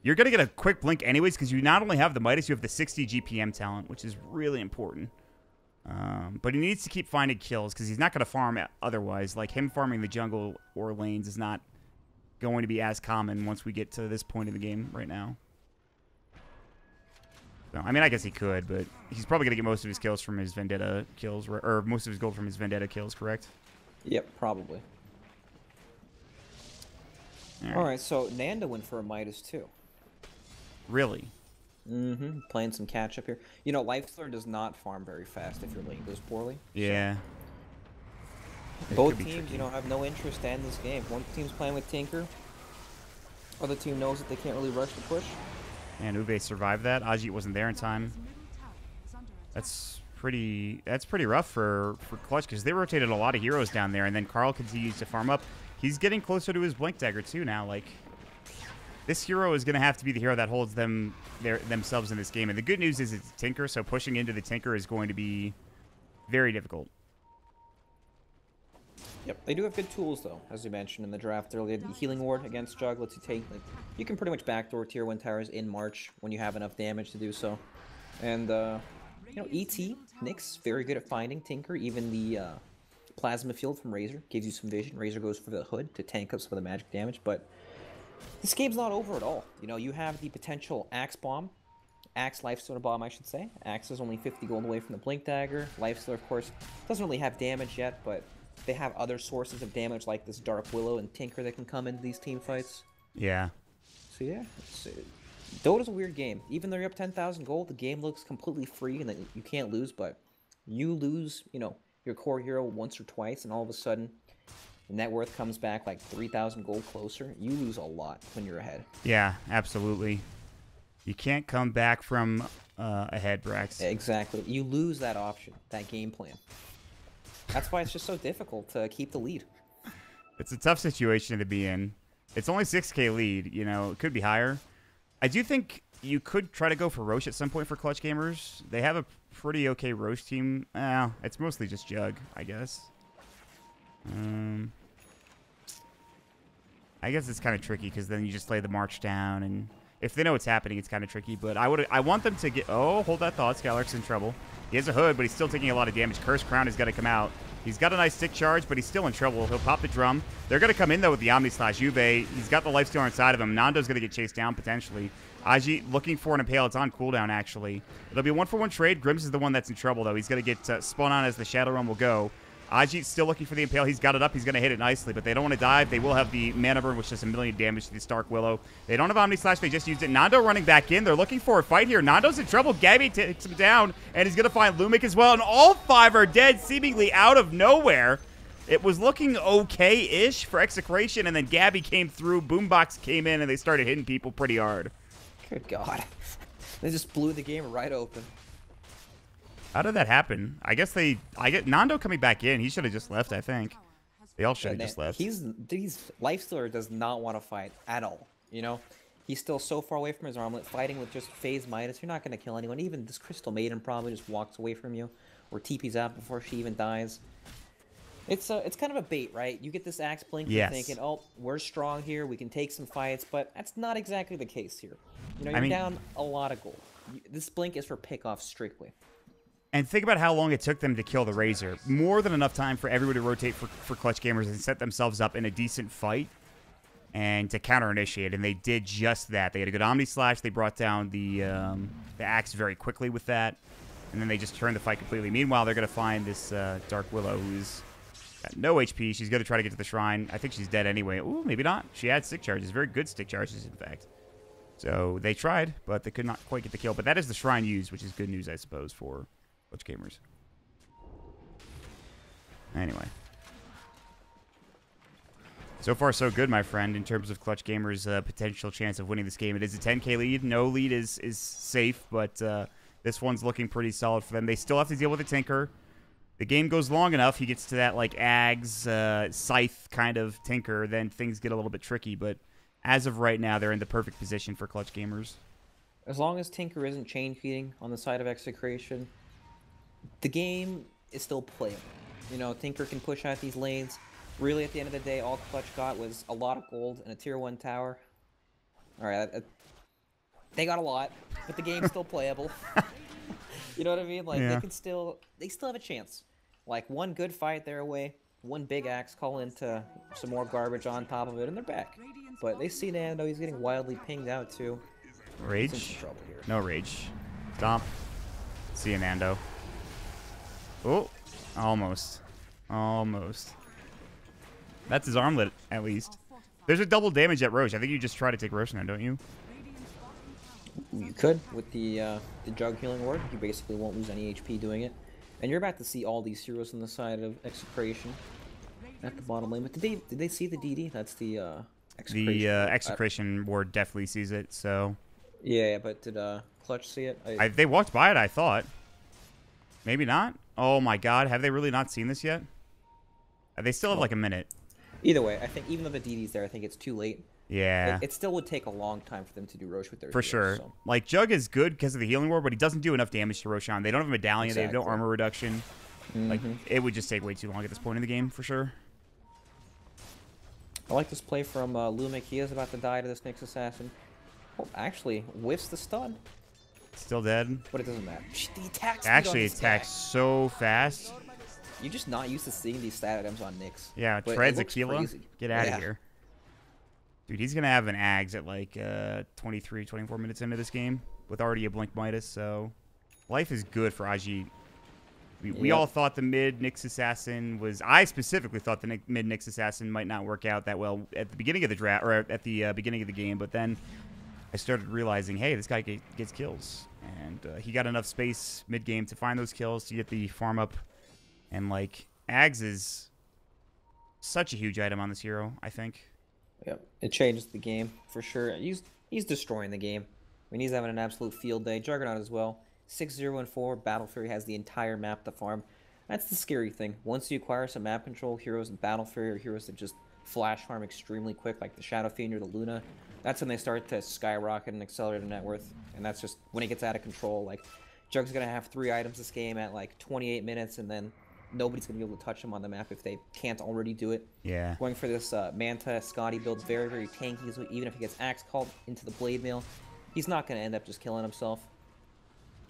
you're going to get a quick blink anyways, because you not only have the Midas, you have the 60 GPM talent, which is really important. But he needs to keep finding kills, because he's not going to farm otherwise. Like, him farming the jungle or lanes is not going to be as common once we get to this point in the game right now. So, I mean, I guess he could, but he's probably going to get most of his kills from his Vendetta kills, or most of his gold from his Vendetta kills, correct? Yep, probably. Alright, so Nanda went for a Midas, too. Really? Mm-hmm. Playing some catch-up here. You know, Lifestealer does not farm very fast if your lane goes poorly. Yeah. Both teams, you know, have no interest to end this game. One team's playing with Tinker. Other team knows that they can't really rush the push. And Ube survived that. Aji wasn't there in time. That's pretty rough for Clutch, because they rotated a lot of heroes down there, and then Carl continues to farm up. He's getting closer to his Blink Dagger, too, now. Like, this hero is going to have to be the hero that holds themselves in this game. And the good news is it's Tinker, so pushing into the Tinker is going to be very difficult. Yep, they do have good tools, though, as we mentioned in the draft earlier. The Healing Ward against Jug lets you take, like, you can pretty much backdoor tier 1 towers in March when you have enough damage to do so. And, you know, ET, Nyx, very good at finding Tinker. Even the Plasma Field from Razor gives you some vision. Razor goes for the Hood to tank up some of the magic damage, but this game's not over at all. You know, you have the potential Axe Bomb. Axe Lifestealer Bomb, I should say. Axe is only 50 gold away from the Blink Dagger. Lifestealer, of course, doesn't really have damage yet, but they have other sources of damage like this Dark Willow and Tinker that can come into these team fights. Yeah. So yeah, Dota's a weird game. Even though you're up 10,000 gold, the game looks completely free and that you can't lose, but you lose, you know, your core hero once or twice, and all of a sudden, the net worth comes back like 3,000 gold closer. You lose a lot when you're ahead. Yeah, absolutely. You can't come back from ahead, Brax. Exactly. You lose that option, that game plan. That's why it's just so difficult to keep the lead. It's a tough situation to be in. It's only 6k lead, you know, it could be higher. I do think you could try to go for Roche at some point for Clutch Gamers. They have pretty okay Roche team. It's mostly just Jug, I guess. I guess it's kind of tricky because then you just lay the march down, and if they know what's happening, it's kind of tricky. But I want them to get. Oh, hold that thought. Skylark's in trouble. He has a hood, but he's still taking a lot of damage. Curse Crown is going to come out. He's got a nice stick charge, but he's still in trouble. He'll pop the drum. They're going to come in, though, with the Omni Slash. Juve, he's got the lifestealer inside of him. Nando's going to get chased down, potentially. Aji looking for an Impale. It's on cooldown, actually. It'll be a 1-for-1 trade. Grims is the one that's in trouble, though. He's going to get spun on as the Shadow Realm will go. Aji's still looking for the Impale. He's got it up. He's going to hit it nicely, but they don't want to dive. They will have the Mana Burn, which does 1 million damage to the Stark Willow. They don't have Omni Slash. They just used it. Nando running back in. They're looking for a fight here. Nando's in trouble. Gabby takes him down, and he's going to find Lumic as well, and all 5 are dead, seemingly out of nowhere. It was looking okay-ish for Execration, and then Gabby came through. Boombox came in, and they started hitting people pretty hard. Good God. They just blew the game right open. How did that happen? I get Nando coming back in. He should have just left, I think. They all should have just left. He's Lifestealer does not want to fight at all. You know, he's still so far away from his armlet, fighting with just phase Midas. You're not going to kill anyone. Even this Crystal Maiden probably just walks away from you, or TP's out before she even dies. It's kind of a bait, right? You get this Axe Blink, you're thinking, oh, we're strong here, we can take some fights, but that's not exactly the case here. You know, you're down a lot of gold. This Blink is for pickoff strictly. And think about how long it took them to kill the Razor. More than enough time for everyone to rotate for Clutch Gamers and set themselves up in a decent fight and to counter-initiate, and they did just that. They had a good Omni Slash. They brought down the Axe very quickly with that, and then they just turned the fight completely. Meanwhile, they're going to find this Dark Willow who's got no HP. She's going to try to get to the Shrine. I think she's dead anyway. Ooh, maybe not. She had stick charges. Very good stick charges, in fact. So they tried, but they could not quite get the kill. But that is the Shrine used, which is good news, I suppose, for Clutch Gamers. Anyway. So far, so good, my friend, in terms of Clutch Gamers' potential chance of winning this game. It is a 10k lead. No lead is safe, but this one's looking pretty solid for them. They still have to deal with a Tinker. The game goes long enough, he gets to that, like, Ags, Scythe kind of Tinker, then things get a little bit tricky, but as of right now, they're in the perfect position for Clutch Gamers. As long as Tinker isn't chain feeding on the side of Execration, the game is still playable. You know, Tinker can push out these lanes. Really, at the end of the day, all Clutch got was a lot of gold and a tier 1 tower. Alright, they got a lot, but the game's still playable. You know what I mean? Like, they still have a chance. Like, one good fight their way, one big axe call into some more garbage on top of it, and they're back. But they see Nando, he's getting wildly pinged out too. Rage? No rage. Stomp. See you, Nando. Oh, almost. Almost. That's his armlet, at least. There's a double damage at Roche. I think you just try to take Roche now, don't you? You could, with the Jug healing ward. You basically won't lose any HP doing it. And you're about to see all these heroes on the side of Execration at the bottom lane. But did they see the DD? That's the Execration. The Execration ward definitely sees it, so... Yeah, but did Clutch see it? They walked by it, I thought. Maybe not? Oh my god, have they really not seen this yet? They still have like a minute. Either way, I think even though the DD's there, I think it's too late. Yeah. It still would take a long time for them to do Roche with their For heroes, sure. So. Like, Jug is good because of the healing ward, but he doesn't do enough damage to Roshan. They don't have a medallion. They have no armor reduction. Like, it would just take way too long at this point in the game, for sure. I like this play from Lumic. He is about to die to this Nyx Assassin. Oh, actually, whiffs the stun. Still dead. But it doesn't matter. The attack speed Actually, on it attacks so fast. You're just not used to seeing these stat items on Nyx. Yeah, treads Aquila. Get out of here. Dude, he's going to have an Ags at like 23, 24 minutes into this game with already a Blink Midas, so life is good for Ajit. We all thought the mid Nyx Assassin was... I specifically thought the mid Nyx Assassin might not work out that well at the beginning of the draft, or at the beginning of the game, but then I started realizing, hey, this guy gets kills. And he got enough space mid-game to find those kills, to get the farm up. And, like, Ags is such a huge item on this hero, I think. Yep, it changes the game, for sure. He's destroying the game. I mean, he's having an absolute field day. Juggernaut as well. 6-0-4, Battle Fury has the entire map to farm. That's the scary thing. Once you acquire some map control, heroes in Battle Fury or heroes that just flash farm extremely quick, like the Shadow Fiend or the Luna, that's when they start to skyrocket and accelerate in net worth. And that's just when it gets out of control. Like, Jug's gonna have 3 items this game at like 28 minutes, and then nobody's gonna be able to touch him on the map if they can't already do it. Yeah. Going for this Manta Scotty build, very, very tanky, so even if he gets Axe called into the Blade Mail, he's not gonna end up just killing himself.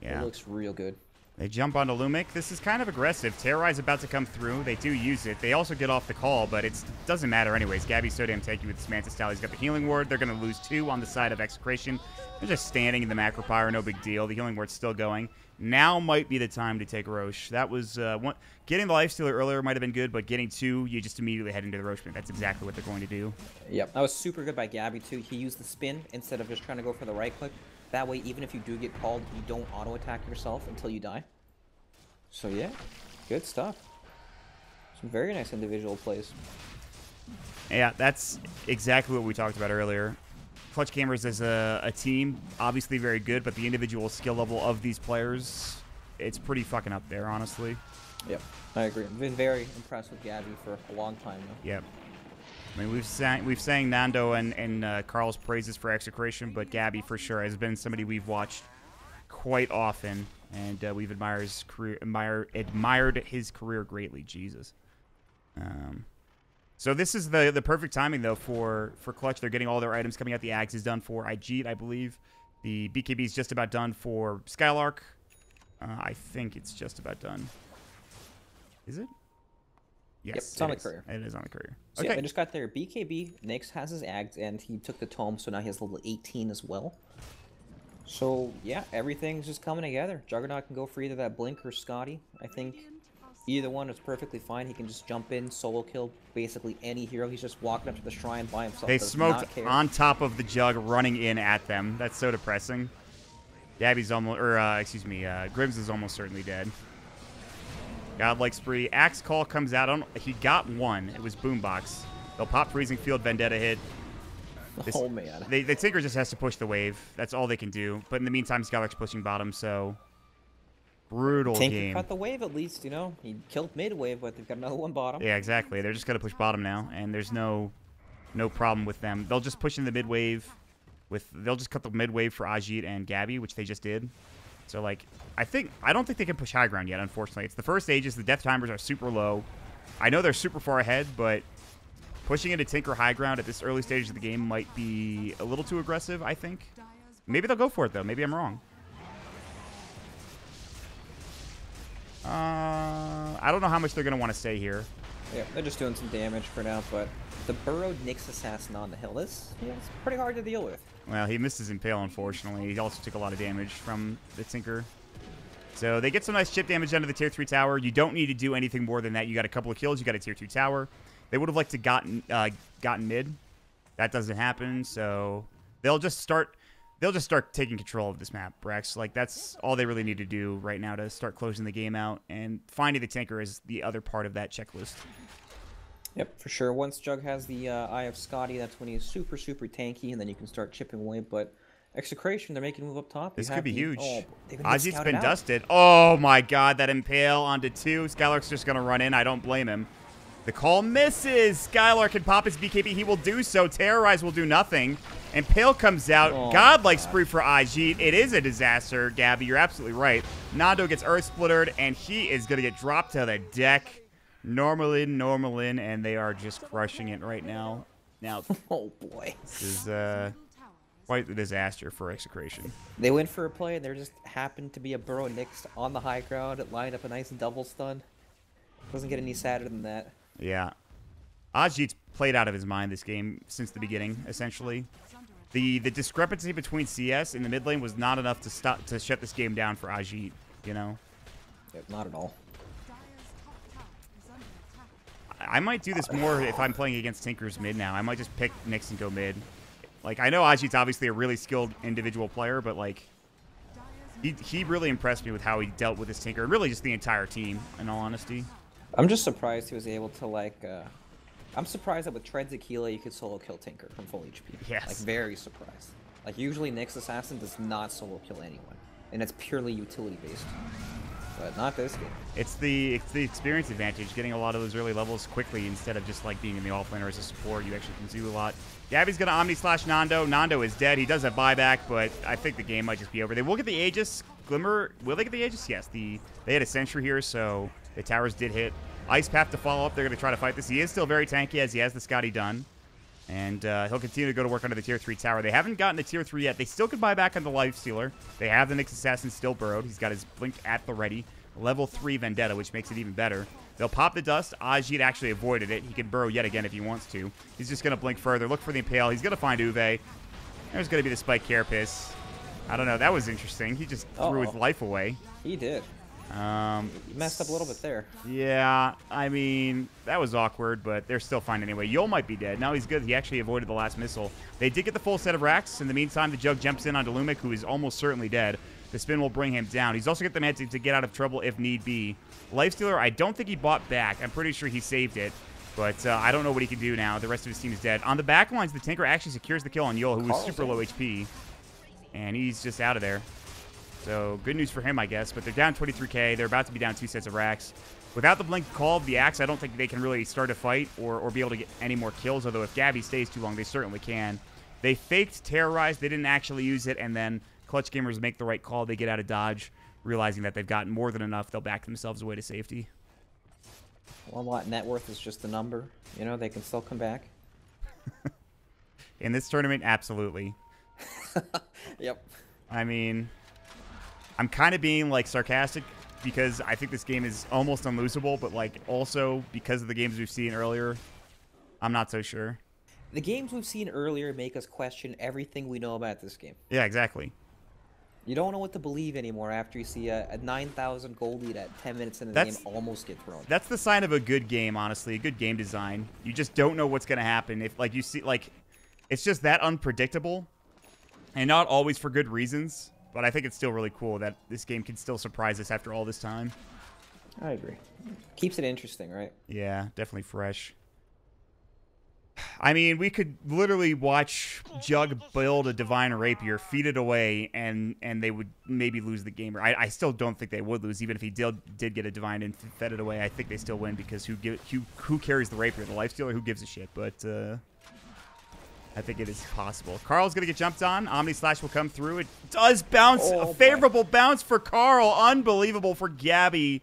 Yeah. It looks real good. They jump onto Lumic. This is kind of aggressive. Terrorize about to come through. They do use it. They also get off the call, but it doesn't matter anyways. Gabby's so damn tanky with this Manta style. He's got the healing ward. They're going to lose 2 on the side of Execration. They're just standing in the macro pyre. No big deal. The healing ward's still going. Now might be the time to take Roche. That was getting the lifestealer earlier might have been good, but getting 2, you just immediately head into the Roche. That's exactly what they're going to do. Yep, that was super good by Gabby too. He used the spin instead of just trying to go for the right click. That way, even if you do get called, you don't auto-attack yourself until you die. So yeah, good stuff. Some very nice individual plays. Yeah, that's exactly what we talked about earlier. Clutch Gamers as a team, obviously very good, but the individual skill level of these players, it's pretty fucking up there, honestly. Yep, I agree. I've been very impressed with Gabby for a long time now. Yep. I mean, we've sang Nando and Carl's praises for Execration, but Gabby for sure has been somebody we've watched quite often, and we've admired his career greatly. Jesus. So this is the perfect timing though for Clutch. They're getting all their items coming out. The Axe is done for Ajit, I believe. The BKB is just about done for Skylark. I think it's just about done. Is it? Yes, yep, it's on the courier. It is on the courier. So Okay. yeah, I just got there. BKB, Nyx has his Ags, and he took the Tome, so now he has level 18 as well. So yeah, everything's just coming together. Juggernaut can go for either that Blink or Scotty. I think either one is perfectly fine. He can just jump in, solo kill basically any hero. He's just walking up to the shrine by himself. They does smoked not care. on top of the Jug, running in at them. That's so depressing. Gabby's almost, or excuse me, Grims is almost certainly dead. Godlike Spree. Axe Call comes out. He got 1. It was Boombox. They'll pop Freezing Field, Vendetta hit. Oh, man. The Tinker just has to push the wave. That's all they can do. But in the meantime, Skylark's pushing bottom, so... Brutal Tinker game. cut the wave at least, you know? He killed mid wave, but they've got another one bottom. Yeah, exactly. They're just going to push bottom now, and there's no problem with them. They'll just push in the mid wave. They'll just cut the mid wave for Ajit and Gabby, which they just did. So, like, I don't think they can push high ground yet, unfortunately. It's the first Aegis. The death timers are super low. I know they're super far ahead, but pushing into Tinker high ground at this early stage of the game might be a little too aggressive, I think. Maybe they'll go for it, though. Maybe I'm wrong. I don't know how much they're going to want to stay here. Yeah, they're just doing some damage for now, but the burrowed Nyx assassin on the hill, it's pretty hard to deal with. Well, he missed his Impale, unfortunately. He also took a lot of damage from the Tinker. So they get some nice chip damage under the Tier 3 tower. You don't need to do anything more than that. You got a couple of kills. You got a Tier 2 tower. They would have liked to gotten mid. That doesn't happen, so they'll just start taking control of this map, Brex. Like, that's all they really need to do right now to start closing the game out, and finding the Tinker is the other part of that checklist. Yep, for sure. Once Jug has the Eye of Scotty, that's when he's super, super tanky, and then you can start chipping away. But Execration, they're making a move up top. This could be huge. Oh, Ajit's been dusted. Oh my god, that Impale onto 2. Skylark's just going to run in. I don't blame him. The call misses. Skylark can pop his BKB. He will do so. Terrorize will do nothing. Impale comes out. Oh, Godlike Spree for Ajit. It is a disaster, Gabby. You're absolutely right. Nando gets Earth Splittered, and he is going to get dropped to the deck. Normal in, and they are just crushing it right now. Now, oh boy, this is quite the disaster for Execration. They went for a play, and there just happened to be a Burrow Nyx on the high ground. It lined up a nice double stun. Doesn't get any sadder than that. Yeah. Ajit's played out of his mind this game since the beginning, essentially. The discrepancy between CS and the mid lane was not enough to shut this game down for Ajit, you know? Yep, not at all. I might do this more if I'm playing against Tinker's mid now. I might just pick Nyx and go mid. Like, I know Ajit's obviously a really skilled individual player, but, like, he really impressed me with how he dealt with his Tinker, and really just the entire team, in all honesty. I'm just surprised he was able to, like, I'm surprised that with Treads Aquila you could solo kill Tinker from full HP. Yes. Like, very surprised. Like, usually Nyx Assassin does not solo kill anyone, and it's purely utility based. But not this game. It's the experience advantage, getting a lot of those early levels quickly instead of just like being in the offlane or as a support. You actually can do a lot. Gabby's gonna Omni slash Nando. Nando is dead. He does have buyback, but I think the game might just be over. They will get the Aegis. Glimmer, will they get the Aegis? Yes, they had a Sentry here, so the towers did hit. Ice Path to follow up. They're going to try to fight this. He is still very tanky as he has the Scotty done. And he'll continue to go to work under the Tier 3 tower. They haven't gotten to Tier 3 yet. They still could buy back on the Lifestealer. They have the Nyx Assassin still burrowed. He's got his Blink at the ready. Level 3 Vendetta, which makes it even better. They'll pop the Dust. Ajit actually avoided it. He can burrow yet again if he wants to. He's just going to blink further. Look for the Impale. He's going to find Uwe. There's going to be the Spike Carapace. I don't know. That was interesting. He just threw his life away. He did. He messed up a little bit there. Yeah, I mean, that was awkward, but they're still fine anyway. Yol might be dead. Now he's good. He actually avoided the last missile. They did get the full set of racks. In the meantime, the Jug jumps in onto Lumic, who is almost certainly dead. The spin will bring him down. He's also got the man to get out of trouble if need be. Lifestealer, I don't think he bought back. I'm pretty sure he saved it, but I don't know what he can do now. The rest of his team is dead. On the back lines, the Tinker actually secures the kill on Yol, who was super low HP, and he's just out of there. So good news for him, I guess. But they're down 23k. They're about to be down 2 sets of racks. Without the blink call of the Axe, I don't think they can really start a fight or be able to get any more kills. Although if Gabby stays too long, they certainly can. They faked Terrorize. They didn't actually use it. And then Clutch Gamers make the right call. They get out of dodge, realizing that they've gotten more than enough. They'll back themselves away to safety. Well, what net worth is just a number. You know, they can still come back. In this tournament, absolutely. Yep. I mean, I'm kind of being, like, sarcastic because I think this game is almost unlosable, but, like, also because of the games we've seen earlier, I'm not so sure. The games we've seen earlier make us question everything we know about this game. Yeah, exactly. You don't know what to believe anymore after you see a 9,000 gold lead at 10 minutes into the game almost get thrown. That's the sign of a good game, honestly, a good game design. You just don't know what's going to happen. If, like, you see, like, it's just that unpredictable, and not always for good reasons. But I think it's still really cool that this game can still surprise us after all this time. I agree. Keeps it interesting, right? Yeah, definitely fresh. I mean, we could literally watch Jug build a Divine Rapier, feed it away, and they would maybe lose the game. I still don't think they would lose, even if he did get a Divine and fed it away. I think they still win because who carries the Rapier? The Lifestealer? Who gives a shit? But I think it is possible. Carl's going to get jumped on. Omni Slash will come through. It does bounce. A favorable bounce for Carl. Unbelievable for Gabby.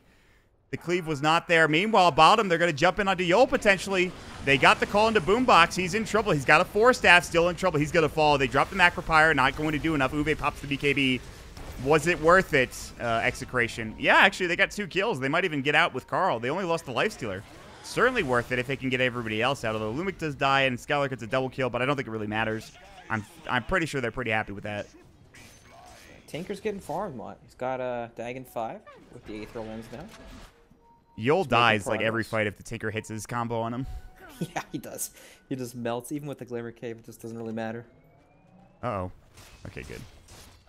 The cleave was not there. Meanwhile, bottom, they're going to jump in onto Yol potentially. They got the call into Boombox. He's in trouble. He's got a 4-staff, still in trouble. He's going to fall. They drop the Macropyre, not going to do enough. Uwe pops the BKB. Was it worth it, Execration? Yeah, actually, they got 2 kills. They might even get out with Carl. They only lost the Lifestealer. Certainly worth it if they can get everybody else out. Although Lumic does die and Skylar gets a double kill, but I don't think it really matters. I'm pretty sure they're pretty happy with that. Tinker's getting farmed, Mott. He's got a Dagon 5 with the Aether Lens now. Yol dies like every fight if the Tinker hits his combo on him. Yeah, he does. He just melts. Even with the Glimmer Cave, it just doesn't really matter. Uh-oh. Okay, good.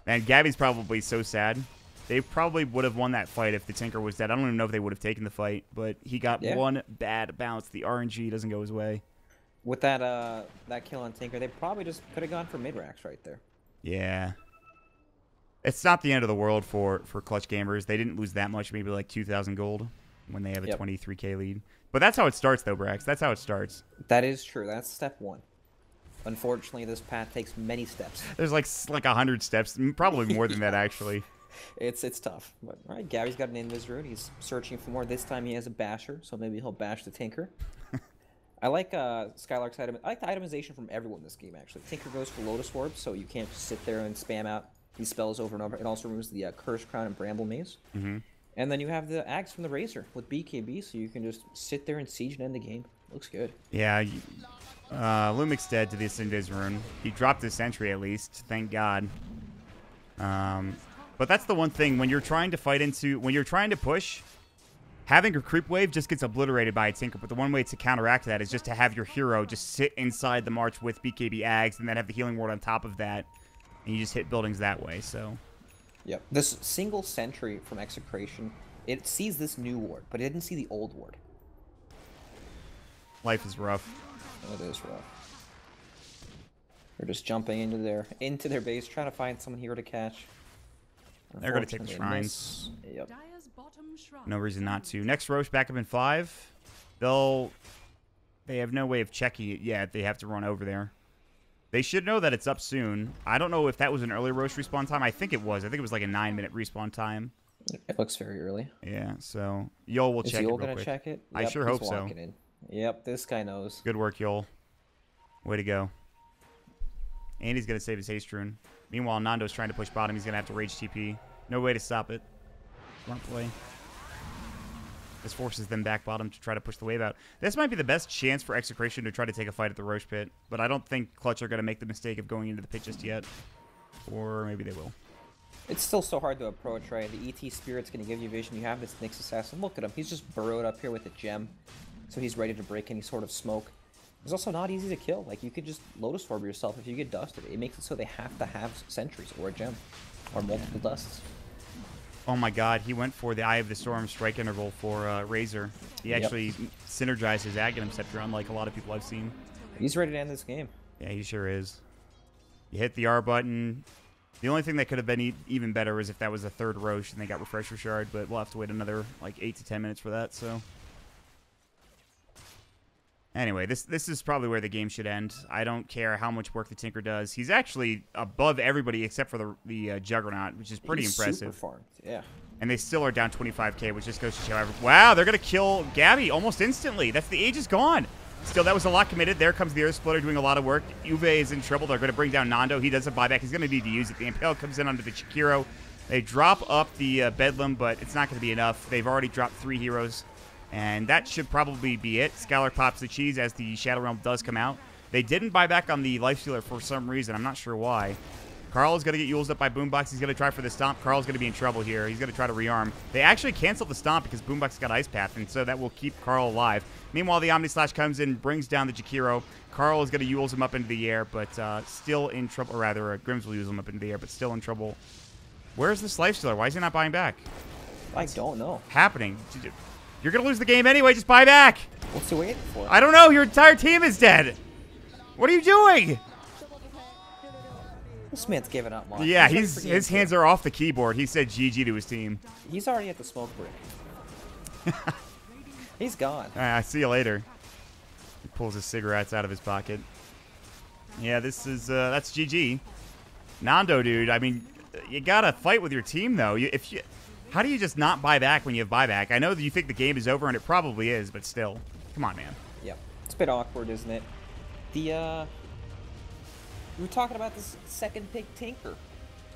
Man, Gabby's probably so sad. They probably would have won that fight if the Tinker was dead. I don't even know if they would have taken the fight, but he got one bad bounce. The RNG doesn't go his way. With that that kill on Tinker, they probably just could have gone for mid-racks right there. Yeah. It's not the end of the world for Clutch Gamers. They didn't lose that much, maybe like 2,000 gold when they have a 23k lead. But that's how it starts, though, Brax. That's how it starts. That is true. That's step 1. Unfortunately, this path takes many steps. There's like 100 steps, probably more than that, actually. It's tough. But all right, Gabby's got an Invis Rune. He's searching for more. This time he has a Basher, so maybe he'll bash the Tinker. I like Skylark's item. I like the itemization from everyone in this game, actually. Tinker goes for Lotus Orb, so you can't just sit there and spam out these spells over and over. It also removes the Curse Crown and Bramble Maze. Mm-hmm. And then you have the Axe from the Razor with BKB, so you can just sit there and siege and end the game. Looks good. Yeah, Lumic's dead to this Invis Rune. He dropped his Sentry at least, thank God. But that's the one thing, when you're trying to when you're trying to push, having a creep wave just gets obliterated by a Tinker. But the one way to counteract that is just to have your hero just sit inside the march with BKB Ags and then have the healing ward on top of that. And you just hit buildings that way, so. Yep. This single Sentry from Execration, it sees this new ward, but it didn't see the old ward. Life is rough. It is rough. They're just jumping into their base, trying to find someone here to catch. They're going to take the shrines. Yep. No reason not to. Next Roche back up in 5. They have no way of checking it yet. They have to run over there. They should know that it's up soon. I don't know if that was an early roast respawn time. I think it was. I think it was like a 9-minute respawn time. It looks very early. Yeah, so Yol will check it real quick. Is Yol going to check it? I sure hope so. In. Yep, this guy knows. Good work, Yol. Way to go. And he's going to save his haste rune. Meanwhile, Nando's trying to push bottom. He's going to have to rage TP. No way to stop it. Smart play. This forces them back bottom to try to push the wave out. This might be the best chance for Execration to try to take a fight at the Roche pit, but I don't think Clutch are going to make the mistake of going into the pit just yet. Or maybe they will. It's still so hard to approach, right? The ET Spirit's going to give you vision. You have this Nyx Assassin. Look at him. He's just burrowed up here with a gem, so he's ready to break any sort of smoke. It's also not easy to kill. Like, you could just Lotus Orb yourself if you get dusted. It makes it so they have to have sentries or a gem or multiple dusts. Oh my god, he went for the Eye of the Storm strike interval for Razor. He actually synergized his Aghanim Scepter, unlike a lot of people I've seen. He's ready to end this game. Yeah, he sure is. You hit the R button. The only thing that could have been even better is if that was a third Roche and they got Refresher Shard, but we'll have to wait another like 8 to 10 minutes for that, so... Anyway, this is probably where the game should end. I don't care how much work the Tinker does. He's actually above everybody except for the Juggernaut, which is pretty impressive. Super farmed, yeah. And they still are down 25k, which just goes to show... Wow, they're going to kill Gabby almost instantly. That's the Age is gone. Still, that was a lot committed. There comes the Earth Splitter doing a lot of work. Uve is in trouble. They're going to bring down Nando. He does a buyback. He's going to need to use it. The Impale comes in under the Chikiro. They drop up the Bedlam, but it's not going to be enough. They've already dropped 3 heroes. And that should probably be it. Scalar pops the cheese as the Shadow Realm does come out. They didn't buy back on the Lifestealer for some reason. I'm not sure why. Carl is going to get Yules up by Boombox. He's going to try for the Stomp. Carl's going to be in trouble here. He's going to try to rearm. They actually canceled the Stomp because Boombox got Ice Path, and so that will keep Carl alive. Meanwhile, the Omni Slash comes in, brings down the Jakiro. Carl is going to Yules him up into the air, but still in trouble. Or rather, Grims will use him up into the air, but still in trouble. Where's this Lifestealer? Why is he not buying back? I don't know. Happening. You're going to lose the game anyway. Just buy back. What's he waiting for? I don't know. Your entire team is dead. What are you doing? This man's giving up, Mark. Yeah, his hands are off the keyboard. He said GG to his team. He's already at the smoke break. He's gone. All right, I'll see you later. He pulls his cigarettes out of his pocket. Yeah, this is that's GG. Nando, dude. I mean, you gotta fight with your team though. How do you just not buy back when you have buyback? I know that you think the game is over, and it probably is, but still, come on, man. Yeah, it's a bit awkward, isn't it? We were talking about this second pick Tinker.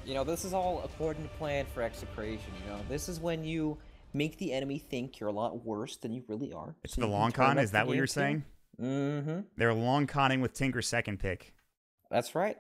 You know, this is all according to plan for Execration. You know, this is when you make the enemy think you're a lot worse than you really are. It's the long con. Is that what you're saying? Mm-hmm. They're long conning with Tinker's second pick. That's right.